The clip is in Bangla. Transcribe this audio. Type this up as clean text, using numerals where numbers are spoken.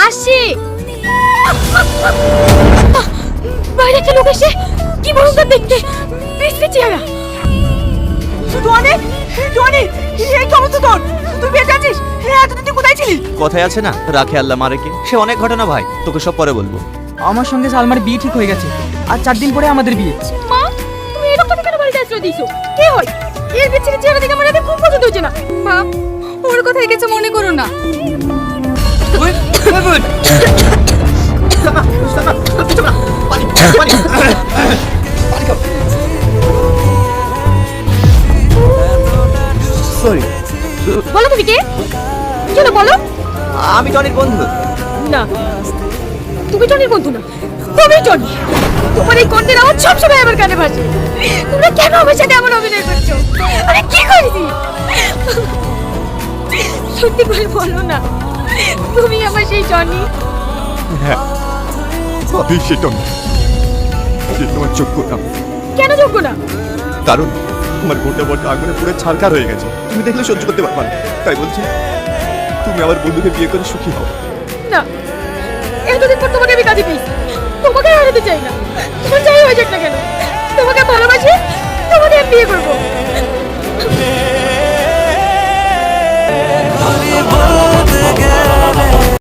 আসি। বাইরে একটা লোক এসে কি ভয়ঙ্কর দেখতে, বিশ্রী চেহারা। টনি, টনি, এই কি অবস্থা তোর? তুই বেঁচে আছিস? এতদিন তুই কোথায় ছিলি? কথায় আছে না, রাখে আল্লাহ মারে কে। সে অনেক ঘটনা ভাই, তোকে সব পরে বলবো। আমার সঙ্গে সালমার বিয়ে ঠিক হয়ে গেছে, আর 4 দিন পরে আমাদের বিয়ে। মা, তুমি এরকম কেন বাড়িতে আশ্রয় দিয়েছো? কে হয়? এর বিচ্ছিরি চেহারা দেখে আমার এত খুব পছন্দ হচ্ছে না। মা, ওর কথাই কিছু মনে করো না। সরি। বলো তুমি কে? চলো বলো। আমি টনির বন্ধু। না, তুমি টনির বন্ধু না, তুমি টনি। তোমার এই কণ্ঠের আওয়াজ সবসময় আমার কানে ভাসে। তোমরা কেন আমার সাথে এমন অভিনয় করছো? আমি কি করেছি? সত্যি করে বলো না, তুমি আমার সেই টনি? হ্যাঁ, আমি সেটা না, যে তোমার যোগ্য না। কেন যোগ্য না? কারণ তোমার গোটা বটা আগুনে পুরো ছারখার হয়ে গেছে, তুমি দেখলে সহ্য করতে পারবা না। তাই বলছি, তুমি আমার বন্ধুকে বিয়ে করে সুখী হও। না, এতদিন পর তোমাকে আমি কাজে পেয়েছি, তোমাকে হারাতে চাই না। তোমার যাই হয়ে যাক না কেন, তোমাকে ভালোবাসি, তোমাকে আমি বিয়ে করবো।